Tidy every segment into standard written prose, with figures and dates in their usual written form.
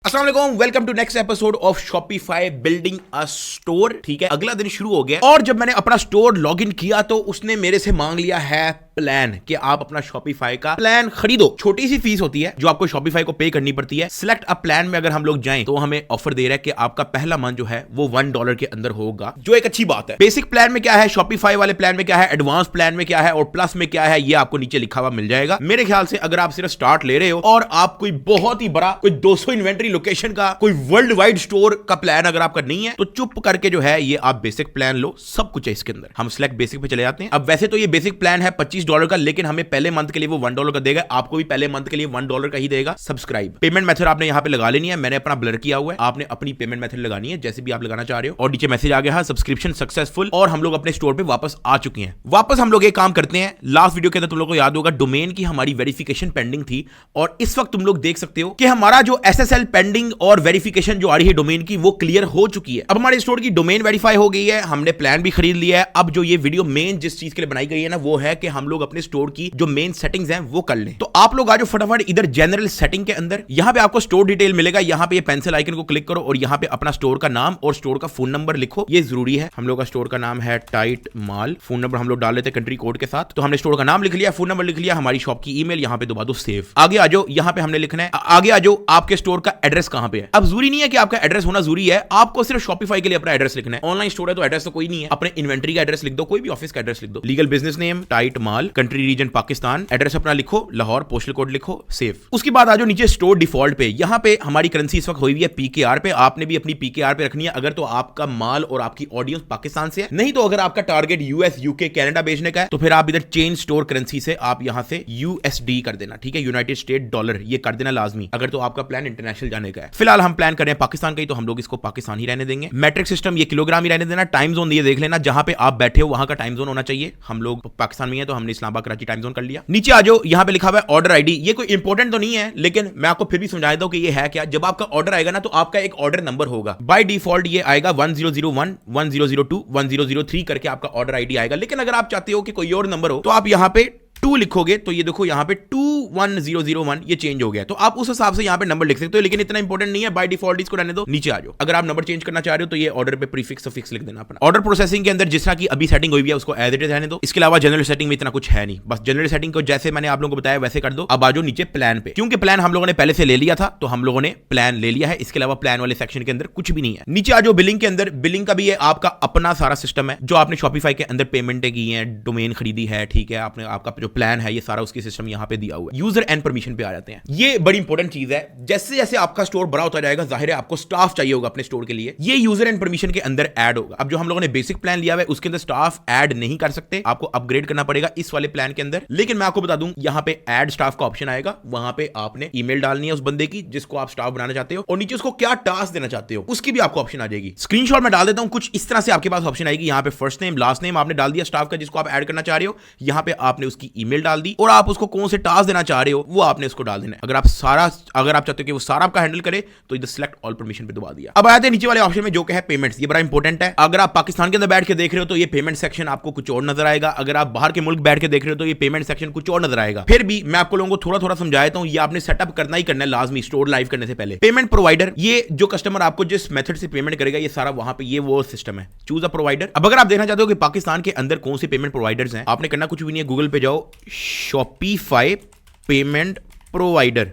अस्सलाम वालेकुम, welcome to next episode of Shopify building a store. ठीक है, अगला दिन शुरू हो गया और जब मैंने अपना स्टोर लॉगिन किया तो उसने मेरे से मांग लिया है प्लान कि आप अपना शॉपिफाई का प्लान खरीदो। छोटी सी फीस होती है जो आपको शॉपिफाई को पे करनी पड़ती है। सिलेक्ट अ प्लान में अगर हम लोग जाएं तो हमें ऑफर दे रहा है कि आपका पहला मंथ जो है वो $1 के अंदर होगा, जो एक अच्छी बात है। बेसिक प्लान में क्या है, शॉपिफाई वाले प्लान में क्या है, एडवांस प्लान में क्या है और प्लस में क्या है, ये आपको नीचे लिखा हुआ मिल जाएगा। मेरे ख्याल से अगर आप सिर्फ स्टार्ट ले रहे हो और आप कोई बहुत ही बड़ा कोई 200 इन्वेंट्री लोकेशन का कोई वर्ल्ड वाइड स्टोर का प्लान अगर आपका नहीं है तो चुप करके जो है ये आप बेसिक प्लान लो, सब कुछ है इसके अंदर। हम सिलेक्ट बेसिक पे चले जाते हैं। अब वैसे तो ये बेसिक प्लान है $25 का, लेकिन हमें पहले मंथ के लिए वो $1 का देगा, आपको भी पहले मंथ के लिए $1 का ही देगा। सब्सक्राइब पेमेंट मेथड आपने यहां पे लगा लेनी है, मैंने अपना ब्लर किया हुआ है, आपने अपनी पेमेंट मेथड लगानी है जैसे भी आप लगाना चाह रहे हो। और नीचे मैसेज आ गया है सब्सक्रिप्शन सक्सेसफुल और हम लोग अपने स्टोर पे वापस आ चुके हैं। वापस हम लोग एक काम करते हैं, लास्ट वीडियो के अंदर तुम लोग को याद होगा डोमेन की हमारी वेरिफिकेशन पेंडिंग थी और इस वक्त तुम लोग देख सकते हो कि हमारा जो SSL पेंडिंग और वेरिफिकेशन जो आ रही है डोमेन की वो क्लियर हो चुकी है। अब हमारे स्टोर की डोमेन वेरीफाई हो गई है, हमने प्लान भी खरीद लिया है। अब जो ये वीडियो मेन जिस चीज के लिए बनाई गई है ना वो है कि हम लोग अपने स्टोर की जो मेन सेटिंग्स हैं वो कर लें। तो आप लोग आज फटाफट इधर जनरल सेटिंग के अंदर यहां पे आपको स्टोर डिटेल मिलेगा, यहां पे ये पेंसिल आइकन को क्लिक करो और यहां पे अपना स्टोर का नाम और स्टोर का फोन नंबर लिखो, ये जरूरी है। हम लोग का स्टोर का नाम है टाइट माल, फोन नंबर हम लोग डाल लेते हैं कंट्री कोड के साथ। तो हमने स्टोर का नाम लिख लिया, फोन नंबर लिख लिया, हमारी शॉप की ईमेल यहां पे दबा दो सेव। आगे आ जाओ, यहां पे हमने लिखना है आगे आ जाओ आपके स्टोर का एड्रेस कहां पे है। अब जरूरी नहीं है कि आपका एड्रेस होना जरूरी है, आपको सिर्फ शॉपिफाई के लिए अपना एड्रेस लिखना है। ऑनलाइन स्टोर है तो एड्रेस तो कोई नहीं है, अपने इन्वेंट्री का एड्रेस लिख दो, कोई भी ऑफिस का एड्रेस लिख दो। लीगल बिजनेस नेम टाइट माल, कंट्री रीजन पाकिस्तान, एड्रेस अपना लिखो लाहौर, पोस्टल कोड लिखो, सेव। उसके बाद आ जाओ नीचे स्टोर डिफॉल्ट पे, यहां पे हमारी करेंसी इस वक्त हुई हुई है PKR पे, आपने भी अपनी PKR पे रखनी है अगर तो आपका माल और आपकी ऑडियंस पाकिस्तान से है। नहीं तो अगर आपका टारगेट US UK कनाडा भेजने का है तो फिर आप इधर चेंज स्टोर करेंसी से आप यहां से USD कर देना, ठीक है, यूनाइटेड स्टेट डॉलर, ये कर देना लाजमी अगर तो आपका प्लान इंटरनेशनल जाने का है। फिलहाल हम प्लान कर रहे हैं पाकिस्तान का ही, तो हम लोग इसको पाकिस्तान ही रहने देंगे। मैट्रिक सिस्टम ये किलोग्राम ही रहने देना। टाइम जोन ये देख लेना जहां पे आप बैठे हो वहां का टाइम जोन होना चाहिए। हम लोग पाकिस्तान में है तो हमने इस्लामाबाद कराची टाइम जोन कर लिया। नीचे आ जाओ, यहां पे लिखा हुआ है ऑर्डर आईडी, ये कोई इंपॉर्टेंट तो नहीं है लेकिन मैं आपको फिर भी समझा देता हूं कि ये है क्या। जब आपका ऑर्डर आएगा ना तो आपका एक ऑर्डर नंबर होगा, बाय डिफॉल्ट ये आएगा 1001 1002 1003 करके आपका ऑर्डर आईडी आएगा। लेकिन अगर आप चाहते हो कि कोई और नंबर हो तो आप यहां पे 2 लिखोगे तो ये देखो यहां पे 21001 ये चेंज हो गया, तो आप उस हिसाब से यहां पे नंबर लिख सकते हो, लेकिन इतना इंपॉर्टेंट नहीं है, बाय डिफॉल्ट इसको रहने दो। नीचे आ जाओ, अगर आप नंबर चेंज करना चाह रहे हो तो ये ऑर्डर पे प्रीफिक्स सफिक्स लिख देना अपना। ऑर्डर प्रोसेसिंग के अंदर जिस तरह की अभी सेटिंग हुई है उसको एज इट इज रहने दो। इसके अलावा जनरल सेटिंग में इतना कुछ है नहीं, बस जनरल सेटिंग को जैसे मैंने आप लोगों को बताया वैसे कर दो। अब आ जाओ नीचे प्लान पे, क्योंकि प्लान हम लोगों ने पहले से ले लिया था तो हम लोगों ने प्लान ले लिया है, इसके अलावा प्लान वाले सेक्शन के अंदर कुछ भी नहीं है। नीचे आ जाओ बिलिंग के अंदर, बिलिंग का भी है आपका अपना सारा सिस्टम है, जो आपने शॉपिफाई के अंदर पेमेंटें की है, डोमेन खरीदी है, ठीक है, आपने आपका जो प्लान है ये सारा उसकी सिस्टम यहां पे दिया हुआ है। यूजर एंड परमिशन पे आ जाते हैं, ये बड़ी इंपॉर्टेंट चीज है। जैसे जैसे आपका स्टोर बड़ा होता जाएगा जाहिर है आपको स्टाफ चाहिए होगा अपने स्टोर के लिए, ये यूजर एंड परमिशन के अंदर ऐड होगा। अब जो हम लोगों ने बेसिक प्लान लिया हुआ है उसके अंदर स्टाफ ऐड नहीं कर सकते, आपको अपग्रेड करना पड़ेगा इस वाले प्लान के अंदर। लेकिन मैं आपको बता दूं यहां पे ऐड स्टाफ का ऑप्शन आएगा, वहां पे आपने ईमेल डालनी है उस बंदे की जिसको आप स्टाफ बनाना चाहते हो और नीचे उसको क्या टास्क देना चाहते हो उसकी भी आपको ऑप्शन आ जाएगी। स्क्रीनशॉट में डाल देता हूं, कुछ इस तरह से आपके पास ऑप्शन आएगी। यहां पे फर्स्ट नेम लास्ट नेम आपने डाल दिया स्टाफ का जिसको आप ऐड करना चाह रहे हो, यहां पे आपने उसकी ईमेल डाल दी और आप उसको कौन से टास्क देना चाह रहे हो वो आपने उसको डाल देना है। अगर आप चाहते हो कि वो सारा आपका हैंडल करे तो इधर सिलेक्ट ऑल परमिशन पे दबा दिया। अब आते हैं नीचे वाले ऑप्शन में जो कि है पेमेंट्स, ये बड़ा इंपॉर्टेंट है। अगर आप पाकिस्तान के अंदर बैठ के देख रहे हो तो ये पेमेंट सेक्शन आपको कुछ और नजर आएगा, अगर आप बाहर के मुल्क बैठ के देख रहे हो तो ये पेमेंट सेक्शन कुछ और नजर आएगा। फिर भी मैं आपको लोगों को थोड़ा थोड़ा समझाता हूं, ये आपने सेटअप करना ही करना है लाजमी स्टोर लाइव करने से पहले। पेमेंट प्रोवाइडर, ये जो कस्टमर आपको जिस मेथड से पेमेंट करेगा ये सारा वहां पे ये वो सिस्टम है, चूज अ प्रोवाइडर। अब अगर आप देखना चाहते हो कि पाकिस्तान के अंदर कौन से पेमेंट प्रोवाइडर्स हैं, आपने करना कुछ भी नहीं है, गूगल पे जाओ शॉपिफाई पेमेंट प्रोवाइडर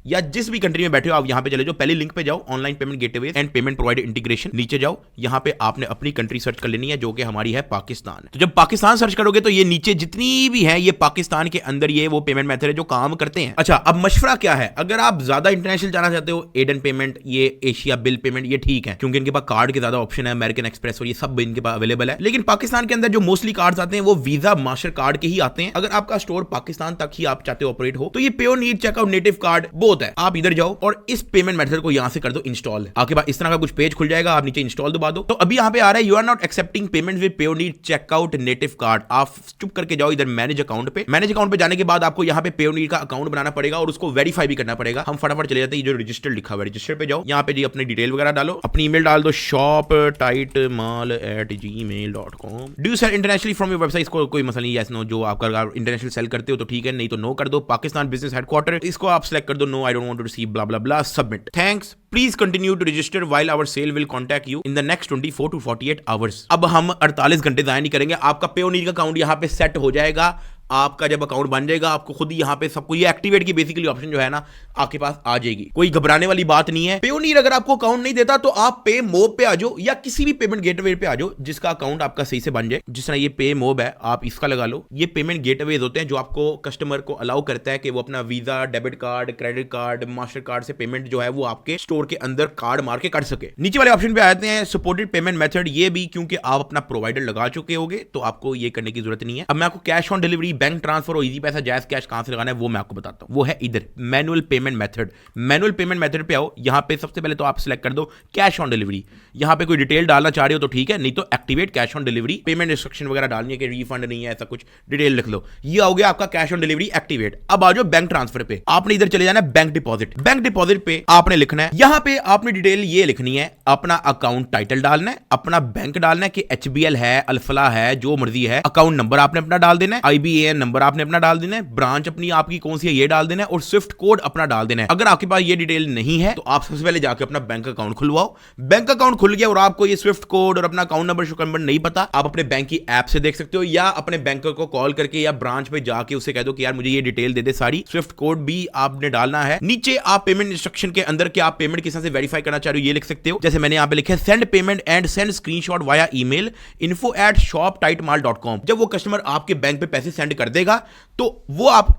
या जिस भी कंट्री में बैठे हो आप यहां पे चले जाओ, पहले लिंक पे जाओ online payment gateway and payment provider integration, नीचे जाओ, यहां पे आपने अपनी कंट्री सर्च कर लेनी है जो कि हमारी है पाकिस्तान। तो जब पाकिस्तान सर्च करोगे तो ये नीचे जितनी भी है ये पाकिस्तान के अंदर ये वो पेमेंट मेथड है जो काम करते हैं। अच्छा, अब मशवरा क्या है, अगर आप ज्यादा इंटरनेशनल जाना चाहते हो, एडन पेमेंट, ये एशिया बिल पेमेंट, ये ठीक है क्योंकि इनके पास कार्ड के ज्यादा ऑप्शन है, अमेरिकन एक्सप्रेस और ये सब इनके पास अवेलेबल है। लेकिन पाकिस्तान के अंदर जो मोस्टली कार्ड आते हैं वो वीजा मास्टर कार्ड के ही आते हैं। अगर आपका स्टोर पाकिस्तान तक ही आप चाहते हो ऑपरेट हो तो ये पेयोर नीड चेकआउट नेटिव कार्ड बहुत है, आप इधर जाओ और इस पेमेंट मेथड को यहां से कर दो इंस्टॉल। आपके पास इस तरह का कुछ पेज खुल जाएगा, आप नीचे इंस्टॉल दबा दो। तो अभी यहां पे आ रहा है you are not accepting payment with Payoneer checkout native card. आप चुप करके जाओ इधर मैनेज अकाउंट पे। मैनेज अकाउंट पे जाने के बाद आपको यहां पे पेयोनीर का अकाउंट बनाना पड़ेगा और उसको वेरीफाई भी करना पड़ेगा। हम फटाफट चले जाते हैं, ये जो रजिस्टर लिखा हुआ है रजिस्टर पे जाओ, यहां पे जी अपनी डिटेल वगैरह डालो, अपनी ईमेल डाल दो shoptightmal@gmail.com। Do you sell internationally from your website, कोई मसला नहीं, यस नो, जो आप इंटरनेशनल सेल करते हो तो ठीक है, नहीं तो नो कर दो। पाकिस्तान बिजनेस हेडक्वार्टर इसको आप सेलेक्ट कर दो, no no, I don't want to receive blah blah blah, submit, thanks, please continue to register while our sale will contact you in the next 24 to 48 hours. अब हम 48 घंटे जाया नहीं करेंगे, आपका पेयोनीर का अकाउंट यहाँ पे सेट हो जाएगा। आपका जब अकाउंट बन जाएगा आपको खुद ही यहाँ पे सबको ये एक्टिवेट की बेसिकली ऑप्शन जो है ना आपके पास आ जाएगी। कोई घबराने वाली बात नहीं है। पेयोनीर अगर आपको अकाउंट नहीं देता तो आप पे मोब पे आ जाओ या किसी भी पेमेंट गेटवे पे आ जाओ जिसका अकाउंट आपका सही से बन जाए। जिस तरह ये पे मोब है आप इसका लगा लो। ये पेमेंट गेटवेज होते हैं जो आपको कस्टमर को अलाउ करता है कि वो अपना visa, debit card, credit card, master card से पेमेंट जो है वो आपके स्टोर के अंदर कार्ड मार के कर सके। नीचे वाले ऑप्शन पे आते हैं सपोर्टेड पेमेंट मेथड। ये भी क्योंकि आप अपना प्रोवाइडर लगा चुके होगे तो आपको ये करने की जरूरत नहीं है। अब मैं आपको cash on delivery, bank transfer और पैसा, जैज कैश कहां से लगाना है वो मैं आपको बताता हूं। वो है इधर manual payment method. Manual payment method पे आओ। यहां पे सबसे पहले तो आप सिलेक्ट कर दो कैश ऑन डिलीवरी। यहां पे कोई डिटेल डालना चाह रहे हो तो ठीक है, नहीं तो activate cash on delivery. Payment instruction वगैरह डालनी है कि रिफंड नहीं है, ऐसा कुछ डिटेल लिख लो। ये हो गया आपका कैश ऑन डिलीवरी एक्टिवेट। अब आ जाओ बैंक ट्रांसफर पे। आपने इधर चले जाना है बैंक डिपॉजिट। बैंक डिपॉजिट पे आपने लिखना है, यहां पे आपने डिटेल ये लिखनी है, अपना अकाउंट टाइटल डालना है, अपना बैंक डालना है कि HBL है, अल्फला है, जो मर्जी है, अकाउंट नंबर आपने अपना डाल देना है, IBAN नंबर आपने अपना डाल देना है, ब्रांच अपनी आपकी कौन सी है ये डाल देना है और स्विफ्ट कोड अपना डाल देना है। अगर आपके पास ये डिटेल नहीं है तो आप सबसे पहले जाके अपना बैंक अकाउंट खुलवाओ। बैंक अकाउंट खुल गया और आपको ये स्विफ्ट कोड और अपना अकाउंट नंबर नहीं पता, आप अपने बैंक की ऐप से देख सकते हो या अपने बैंकर को कॉल करके या ब्रांच पे जाके उसे कह दो कि यार मुझे ये डिटेल दे दे सारी। स्विफ्ट कोड भी आपने डालना है। नीचे आप पेमेंट इंस्ट्रक्शन के अंदर कि आप पेमेंट किस तरह से वेरीफाई करना चाह रहे हो ये लिख सकते हो। जैसे मैंने यहाँ पे लिखा है send payment and send screenshot via email info@shoptightmall.com। जब वो कस्टमर आपके बैंक पे पैसे सेंड कर देगा तो वो आप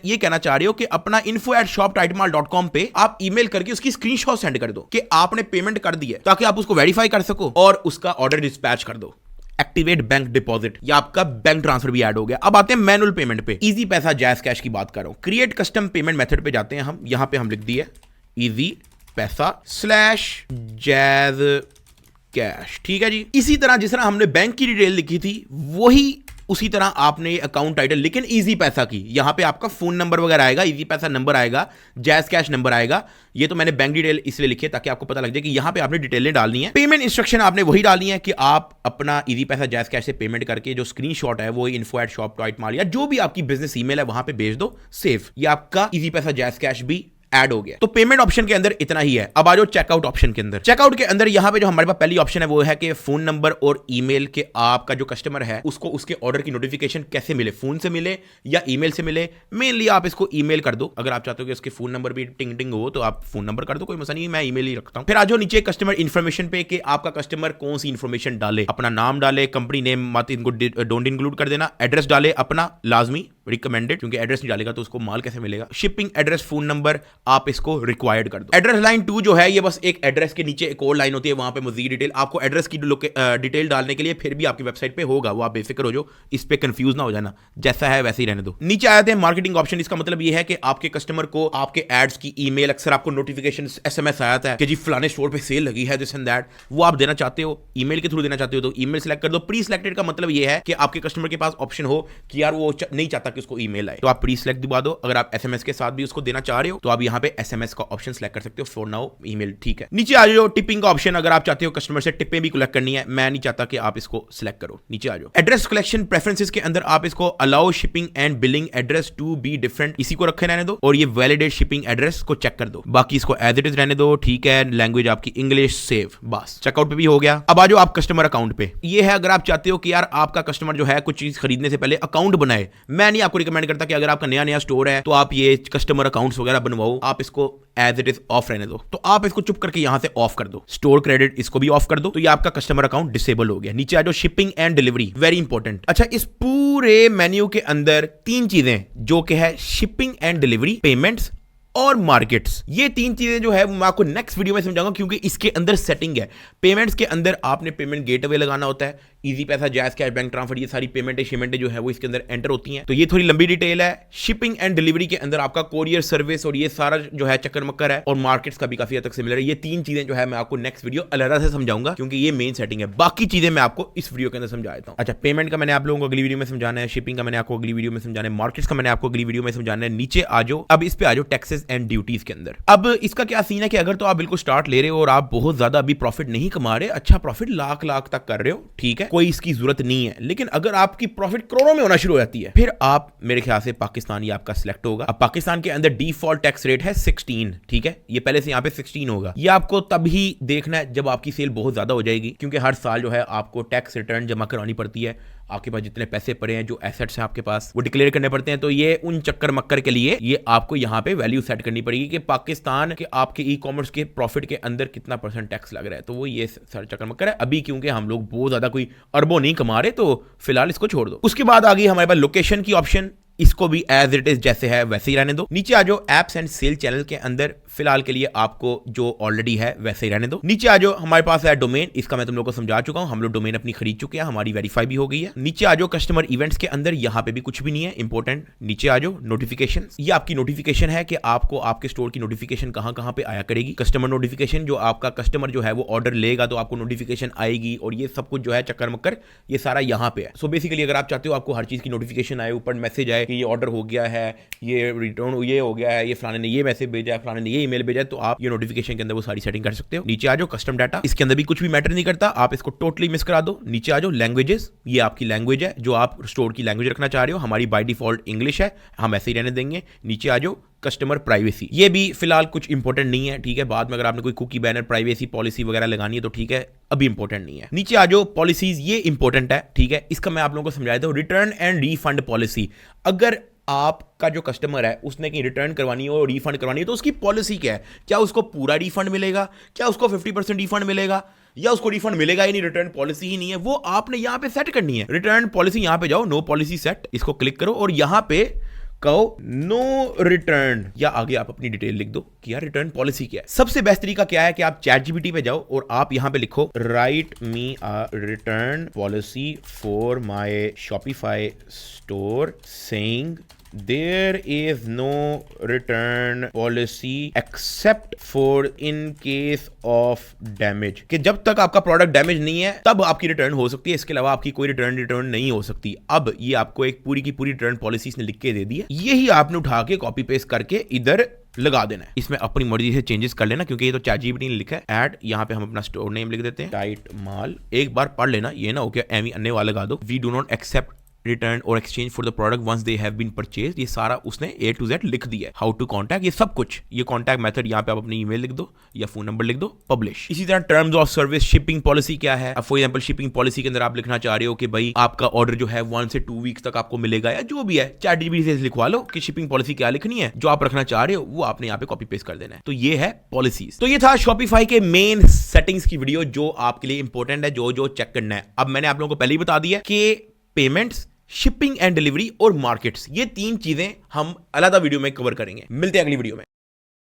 ये कहना चाह रहे हो कि अपना info@shoptightmall.com पे आप ईमेल करके उसकी स्क्रीनशॉट सेंड कर दो कि आपने पेमेंट कर दी है, ताकि आप उसको वेरीफाई कर सको और उसका ऑर्डर डिस्पैच कर दो। एक्टिवेट बैंक डिपॉजिट, या आपका बैंक ट्रांसफर भी ऐड हो गया। अब आते हैं मैनुअल पेमेंट पे। इजी पैसा, जैज कैश की बात कर रहा हूं। क्रिएट कस्टम पेमेंट मेथड पे जाते हैं हम। यहां पे हम लिख दिए इजी पैसा /जैज कैश। ठीक है जी। इसी तरह जिस तरह हमने बैंक की डिटेल लिखी थी वही उसी तरह आपने अकाउंट टाइटल, लेकिन इजी पैसा की यहां पे आपका फोन नंबर वगैरह आएगा, इजी पैसा नंबर आएगा, जैज कैश नंबर आएगा। ये तो मैंने बैंक डिटेल इसलिए लिखी है ताकि आपको पता लग जाए कि यहां पे आपने डिटेलें डालनी है। पेमेंट इंस्ट्रक्शन आपने वही डालनी है कि आप अपना इजी पैसा जैज कैश से पेमेंट करके जो स्क्रीनशॉट है वो info@shoptightmall या जो भी आपकी बिजनेस ईमेल है वहां पे भेज दो। सेव, ये आपका इजी पैसा जैज कैश भी ऐड हो गया। तो पेमेंट ऑप्शन के अंदर इतना ही है। अब आ जाओ चेकआउट ऑप्शन के अंदर। चेकआउट के अंदर यहां पे जो हमारे पास पहली ऑप्शन है वो है कि फोन नंबर और ईमेल के आपका जो कस्टमर है उसको उसके ऑर्डर की नोटिफिकेशन कैसे मिले, फोन से मिले या ईमेल से मिले। मेनली आप इसको ईमेल कर दो। अगर आप चाहते हो कि उसके फोन नंबर भी टिंग टिंग हो तो आप फोन नंबर कर दो, कोई मसला नहीं, मैं ईमेल ही रखता हूं। फिर आ जाओ नीचे कस्टमर इन्फॉर्मेशन पे कि आपका कस्टमर कौन सी इन्फॉर्मेशन डाले, अपना नाम डाले, कंपनी नेम मत इनको डोंट इंक्लूड कर देना, एड्रेस डाले अपना लाजमी रिकमेंडेड, क्योंकि एड्रेस नहीं डालेगा तो उसको माल कैसे मिलेगा, शिपिंग एड्रेस, फोन नंबर आप इसको रिक्वायर्ड कर दो। एड्रेस लाइन 2 जो है ये बस एक एड्रेस के नीचे एक और लाइन होती है, वहां पे मजीद डिटेल आपको एड्रेस की डिटेल डालने के लिए फिर भी आपकी वेबसाइट पे होगा, वो आप बेफिक्र हो जाओ, इस पे कंफ्यूज ना हो जाना, जैसा है वैसे ही रहने दो। नीचे आते हैं मार्केटिंग ऑप्शन। इसका मतलब ये है कि आपके कस्टमर को आपके एड्स की ईमेल, अक्सर आपको नोटिफिकेशन SMS आया है कि जी फलाने स्टोर पे सेल लगी है, दिस एंड दैट, वो आप देना चाहते हो, ईमेल के थ्रू देना चाहते हो तो ईमेल सेलेक्ट कर दो। प्री सिलेक्टेड का मतलब ये है कि आपके कस्टमर के पास ऑप्शन हो कि यार वो नहीं चाहता कि उसको ईमेल आए, तो आप प्री सिलेक्ट दिवा दो। अगर आप SMS के साथ भी उसको देना चाह रहे हो तो आप यहाँ पे SMS का ऑप्शन सेलेक्ट कर सकते हो, फॉर नाउ ईमेल, ठीक है। नीचे आ जाओ टिपिंग का ऑप्शन, अगर आप चाहते हो कस्टमर से टिपें भी कलेक्ट करनी है, मैं नहीं चाहता कि आप इसको सिलेक्ट करो, नीचे आ जाओ। एड्रेस कलेक्शन प्रेफरेंसेस के अंदर आप इसको allow shipping and billing address to be different, इसी को रखे रहने दो और ये वैलिडेट शिपिंग एड्रेस को चेक कर दो, बाकी इसको एज इट इज रहने दो, ठीक है। लैंग्वेज आपकी इंग्लिश, सेव, बस चेकआउट पे भी हो गया। अब आ जाओ आप कस्टमर अकाउंट पे। ये है अगर आप चाहते हो कि यार आपका कस्टमर जो है कुछ चीज खरीदने से पहले अकाउंट बनाए, मैं नहीं आपको रिकमेंड करता कि अगर आपका नया नया स्टोर है तो आप ये कस्टमर अकाउंट्स वगैरह बनवाओ, आप इसको एज इट इज ऑफ रहने दो। तो आप इसको चुप करके यहां से ऑफ कर दो, स्टोर क्रेडिट इसको भी ऑफ कर दो, तो ये आपका कस्टमर अकाउंट डिसेबल हो गया। नीचे आ जाओ shipping and delivery, very important. अच्छा, इस पूरे मेन्यू के अंदर 3 चीजें जो कि है शिपिंग एंड डिलीवरी, पेमेंट्स और मार्केट्स, ये 3 चीजें जो है मैं आपको नेक्स्ट वीडियो में समझाऊंगा, क्योंकि इसके अंदर सेटिंग है। पेमेंट्स के अंदर आपने पेमेंट गेटवे लगाना होता है, इजी पैसा, जैज कैश, बैंक ट्रांसफर, ये सारी पेमेंटें शिमेंटें जो है वो इसके अंदर एंटर होती हैं, तो ये थोड़ी लंबी डिटेल है। शिपिंग एंड डिलीवरी के अंदर आपका कोरियर सर्विस और ये सारा जो है चक्कर मक्कर है, और मार्केट्स का भी काफी हद तक सिमिलर है। ये 3 चीजें जो है मैं आपको नेक्स्ट वीडियो अलग से समझाऊंगा, क्योंकि ये मेन सेटिंग है, बाकी चीजें मैं आपको इस वीडियो के अंदर समझा देता हूं। अच्छा, पेमेंट का मैंने आप लोगों को अगली वीडियो में समझाना है, शिपिंग का मैंने आपको अगली वीडियो में समझाना है, मार्केट्स का मैंने आपको अगली वीडियो में समझाना है। नीचे आ जाओ, अब इस पे आ जाओ टैक्सेस एंड ड्यूटीज के अंदर। अब इसका क्या सीन है कि अगर तो आप बिल्कुल स्टार्ट ले रहे हो और आप बहुत ज्यादा अभी प्रॉफिट नहीं कमा रहे, अच्छा प्रॉफिट लाख तक कर रहे हो, ठीक है, कोई इसकी जरूरत नहीं है। लेकिन अगर आपकी प्रॉफिट करोड़ों में होना शुरू हो जाती है, फिर आप मेरे ख्याल से पाकिस्तान ये आपका सिलेक्ट होगा। अब पाकिस्तान के अंदर डिफॉल्ट टैक्स रेट है 16, ठीक है, ये पहले से यहाँ पे 16 होगा। ये आपको तभी देखना है जब आपकी सेल बहुत ज्यादा हो जाएगी, क्योंकि हर साल जो है आपको टैक्स रिटर्न जमा करवानी पड़ती है। आपके पास जितने पैसे पड़े हैं, जो एसेट्स हैं आपके पास, वो डिक्लेयर करने पड़ते हैं। तो ये उन चक्कर मक्कर के लिए ये आपको यहाँ पे वैल्यू सेट करनी पड़ेगी कि पाकिस्तान के आपके ई कॉमर्स के प्रॉफिट के अंदर कितना % टैक्स लग रहा है। तो वो ये सारा चक्कर मक्कर है अभी, क्योंकि हम लोग बहुत ज्यादा कोई अरबों नहीं कमा रहे, तो फिलहाल इसको छोड़ दो। उसके बाद आ गई हमारे पास लोकेशन की ऑप्शन। इसको भी एज इट इज जैसे है वैसे ही रहने दो। नीचे आ जाओ एप्स एंड सेल चैनल के अंदर, फिलहाल के लिए आपको जो ऑलरेडी है वैसे ही रहने दो। नीचे आ जाओ, हमारे पास है डोमेन, इसका मैं तुम लोग को समझा चुका हूं, हम लोग डोमेन अपनी खरीद चुके हैं, हमारी वेरीफाई भी हो गई है। नीचे आ जाओ कस्टमर इवेंट्स के अंदर, यहां पे भी कुछ भी नहीं है इंपॉर्टेंट। नीचे आ जाओ नोटिफिकेशन, ये आपकी नोटिफिकेशन है कि आपको आपके स्टोर की नोटिफिकेशन कहां पे आया करेगी। कस्टमर नोटिफिकेशन, जो आपका कस्टमर जो है वो ऑर्डर लेगा तो आपको नोटिफिकेशन आएगी, और ये सब कुछ जो है चक्कर मक्कर ये सारा यहाँ पे है। सो बेसिकली अगर आप चाहते हो आपको हर चीज की नोटिफिकेशन आए, ऊपर मैसेज आए कि ये ऑर्डर हो गया है, ये रिटर्न ये हो गया है, ये फलाने ने ये मैसेज भेजा है, फलाने ने ये ईमेल भेजा है, तो आप ये नोटिफिकेशन के अंदर वो सारी सेटिंग कर सकते हो। नीचे आ जाओ कस्टम डाटा, इसके अंदर भी कुछ भी मैटर नहीं करता, आप इसको टोटली मिस करा दो। नीचे आ जाओ लैंग्वेजेस, ये आपकी लैंग्वेज है जो आप स्टोर की लैंग्वेज रखना चाह रहे हो। हमारी बाय डिफॉल्ट इंग्लिश है, हम ऐसे ही रहने देंगे। नीचे आ जाओ कस्टमर प्राइवेसी, ये भी फिलहाल कुछ इंपॉर्टेंट नहीं है, ठीक है। बाद में अगर आपने कोई कुकी बैनर प्राइवेसी पॉलिसी वगैरह लगानी है तो ठीक है, अभी इंपॉर्टेंट नहीं है। नीचे आ जाओ पॉलिसीज, ये इंपॉर्टेंट है, ठीक है। इसका मैं आप लोगों को समझाया था, रिटर्न एंड रिफंड पॉलिसी। अगर आपका जो कस्टमर है उसने कहीं रिटर्न करवानी हो और रिफंड करवानी है तो उसकी पॉलिसी क्या है? क्या उसको पूरा रिफंड मिलेगा, क्या उसको 50% रिफंड मिलेगा, या उसको रिफंड मिलेगा ही नहीं, रिटर्न पॉलिसी ही नहीं है? वो आपने यहां पे सेट करनी है। रिटर्न पॉलिसी, यहां पे जाओ, नो पॉलिसी सेट, इसको क्लिक करो और यहां पे कहो नो रिटर्न, या आगे आप अपनी डिटेल लिख दो कि यार रिटर्न पॉलिसी क्या है। सबसे बेस्ट तरीका क्या है कि आप ChatGPT पे जाओ और आप यहां पे लिखो right me a return policy for my Shopify store saying there is no return policy except for in case of damage, कि जब तक आपका प्रोडक्ट डैमेज नहीं है तब आपकी रिटर्न हो सकती है, इसके अलावा आपकी कोई रिटर्न नहीं हो सकती। अब ये आपको एक पूरी की पूरी रिटर्न पॉलिसी इसने लिख के दे दी है, यही आपने उठा के कॉपी पेस्ट करके इधर लगा देना है। इसमें अपनी मर्जी से चेंजेस कर लेना, क्योंकि ये तो ChatGPT ने लिखा है। ऐड, यहाँ पे हम अपना स्टोर नेम लिख देते हैं, टाइट माल। एक बार पढ़ लेना, ये ना हो क्या एमी अन्य वाला लगा दो। We do not accept return और exchange for the product once they have been purchase, ये सारा उसने A to Z लिख दिया है। हाउ टू कॉन्टैक्ट, ये सब कुछ, ये कॉन्टैक्ट मेथड, यहाँ पे आप अपनी ईमेल लिख दो या फोन नंबर लिख दो, पब्लिश। इसी तरह terms of service, shipping policy क्या है। अब फॉर एग्जांपल शिपिंग पॉलिसी के अंदर आप लिखना चाह रहे हो कि भाई आपका ऑर्डर जो है 1 से 2 वीक्स तक आपको मिलेगा, या जो भी है ChatGPT से लिखवा लो कि शिपिंग पॉलिसी क्या लिखनी है, जो आप रखना चाह रहे हो वो आपने यहाँ पे कॉपी पेस्ट कर देना है। तो ये है पॉलिसीज। तो ये था शॉपिफाई के मेन सेटिंग्स की वीडियो जो आपके लिए इंपॉर्टेंट है, जो चेक करना है। अब मैंने आप लोगों को पहले ही बता दिया कि पेमेंट्स, शिपिंग एंड डिलीवरी और मार्केट्स, ये 3 चीजें हम अलग वीडियो में कवर करेंगे। मिलते हैं अगली वीडियो में।